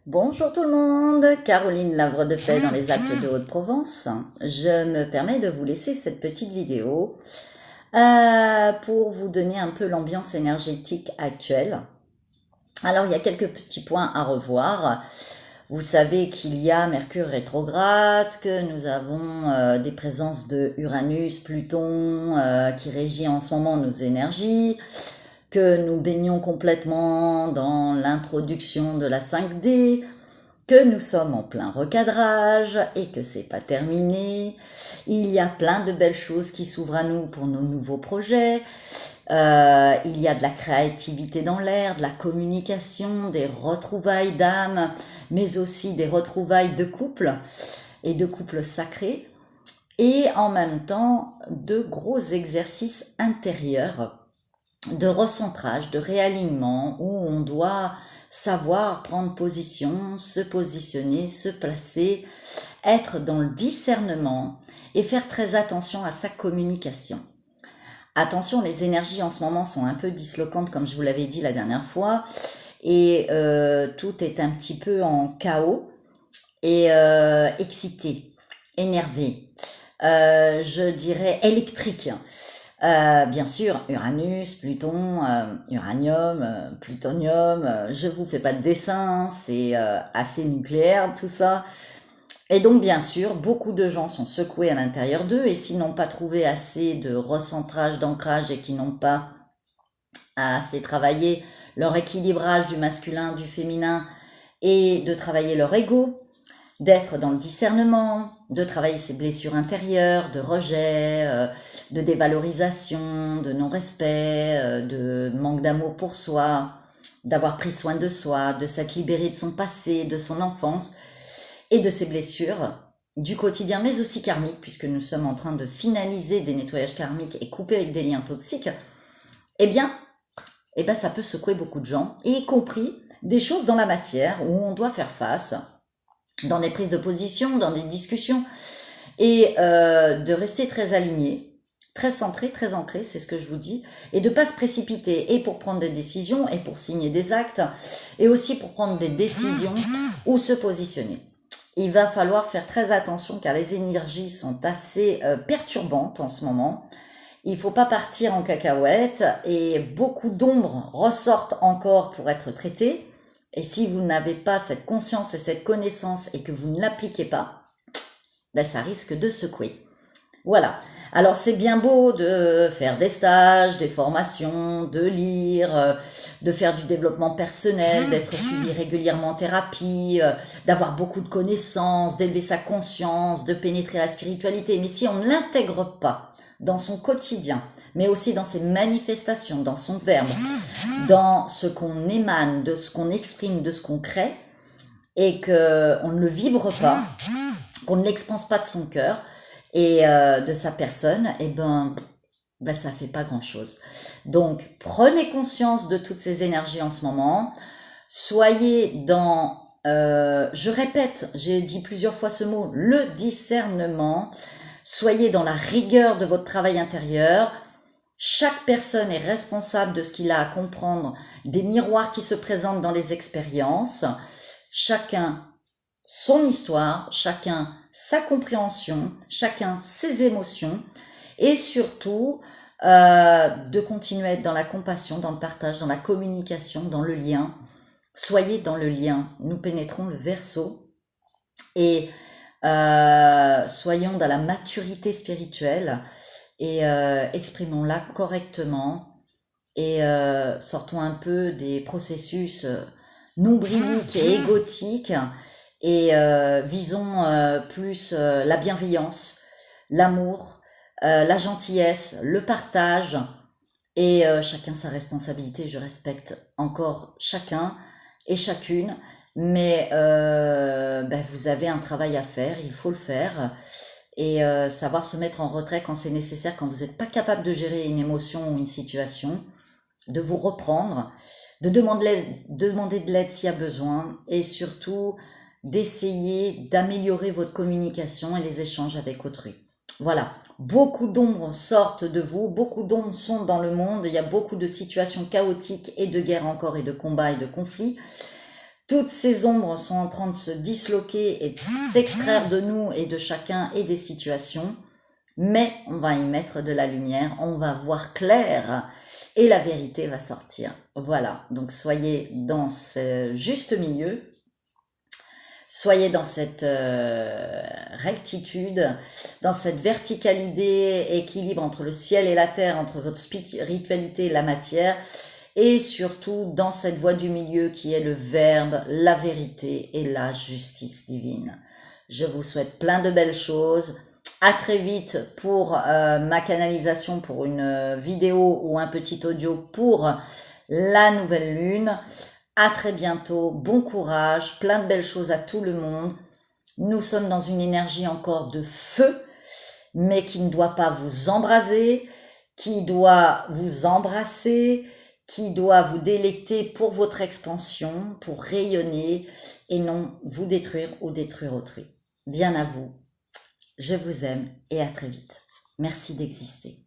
Bonjour tout le monde, Caroline Lavre de Paix dans les Alpes de Haute-Provence. Je me permets de vous laisser cette petite vidéo pour vous donner un peu l'ambiance énergétique actuelle. Alors il y a quelques petits points à revoir. Vous savez qu'il y a Mercure rétrograde, que nous avons des présences de Uranus, Pluton qui régit en ce moment nos énergies, que nous baignons complètement dans l'introduction de la 5D, que nous sommes en plein recadrage et que c'est pas terminé. Il y a plein de belles choses qui s'ouvrent à nous pour nos nouveaux projets. Il y a de la créativité dans l'air, de la communication, des retrouvailles d'âme, mais aussi des retrouvailles de couple et de couples sacrés. Et en même temps, de gros exercices intérieurs de recentrage, de réalignement, où on doit savoir prendre position, se positionner, se placer, être dans le discernement et faire très attention à sa communication. Attention, les énergies en ce moment sont un peu dislocantes, comme je vous l'avais dit la dernière fois, et tout est un petit peu en chaos et excité, énervé, je dirais électrique. Bien sûr, Uranus, Pluton, uranium, plutonium, je vous fais pas de dessin, c'est assez nucléaire tout ça. Et donc bien sûr, beaucoup de gens sont secoués à l'intérieur d'eux et s'ils n'ont pas trouvé assez de recentrage, d'ancrage et qui n'ont pas assez travaillé leur équilibrage du masculin, du féminin et de travailler leur ego, d'être dans le discernement, de travailler ses blessures intérieures, de rejet, de dévalorisation, de non-respect, de manque d'amour pour soi, d'avoir pris soin de soi, de s'être libéré de son passé, de son enfance et de ses blessures du quotidien, mais aussi karmiques, puisque nous sommes en train de finaliser des nettoyages karmiques et couper avec des liens toxiques, eh bien, ça peut secouer beaucoup de gens, y compris des choses dans la matière où on doit faire face dans des prises de position, dans des discussions, et de rester très aligné, très centré, très ancré, c'est ce que je vous dis, et de pas se précipiter, et pour prendre des décisions, et pour signer des actes, et aussi pour prendre des décisions ou se positionner. Il va falloir faire très attention car les énergies sont assez perturbantes en ce moment. Il faut pas partir en cacahuète et beaucoup d'ombres ressortent encore pour être traitées. Et si vous n'avez pas cette conscience et cette connaissance et que vous ne l'appliquez pas, ça risque de secouer. Voilà. Alors c'est bien beau de faire des stages, des formations, de lire, de faire du développement personnel, d'être suivi régulièrement en thérapie, d'avoir beaucoup de connaissances, d'élever sa conscience, de pénétrer la spiritualité. Mais si on ne l'intègre pas dans son quotidien, mais aussi dans ses manifestations, dans son verbe, dans ce qu'on émane, de ce qu'on exprime, de ce qu'on crée, et qu'on ne le vibre pas, qu'on ne l'expanse pas de son cœur et de sa personne, ça fait pas grand chose. Donc prenez conscience de toutes ces énergies en ce moment. Soyez dans, je répète, j'ai dit plusieurs fois ce mot, le discernement. Soyez dans la rigueur de votre travail intérieur. Chaque personne est responsable de ce qu'il a à comprendre, des miroirs qui se présentent dans les expériences. Chacun son histoire, chacun sa compréhension, chacun ses émotions et surtout de continuer à être dans la compassion, dans le partage, dans la communication, dans le lien. Soyez dans le lien. Nous pénétrons le Verseau et soyons dans la maturité spirituelle et exprimons-la correctement et sortons un peu des processus nombriliques et égotiques et visons plus la bienveillance, l'amour, la gentillesse, le partage et chacun sa responsabilité. Je respecte encore chacun et chacune, mais vous avez un travail à faire, il faut le faire et savoir se mettre en retrait quand c'est nécessaire, quand vous n'êtes pas capable de gérer une émotion ou une situation, de vous reprendre, de demander de l'aide s'il y a besoin et surtout d'essayer d'améliorer votre communication et les échanges avec autrui. Voilà, beaucoup d'ombres sortent de vous, beaucoup d'ombres sont dans le monde, il y a beaucoup de situations chaotiques et de guerres encore et de combats et de conflits. Toutes ces ombres sont en train de se disloquer et de s'extraire de nous et de chacun et des situations. Mais on va y mettre de la lumière, on va voir clair et la vérité va sortir. Voilà, donc soyez dans ce juste milieu. Soyez dans cette rectitude, dans cette verticalité, équilibre entre le ciel et la terre, entre votre spiritualité et la matière, et surtout dans cette voie du milieu qui est le verbe, la vérité et la justice divine. Je vous souhaite plein de belles choses. À très vite pour ma canalisation, pour une vidéo ou un petit audio pour la nouvelle lune. À très bientôt, bon courage, plein de belles choses à tout le monde. Nous sommes dans une énergie encore de feu, mais qui ne doit pas vous embraser, qui doit vous embrasser, qui doit vous délecter pour votre expansion, pour rayonner et non vous détruire ou détruire autrui. Bien à vous, je vous aime et à très vite. Merci d'exister.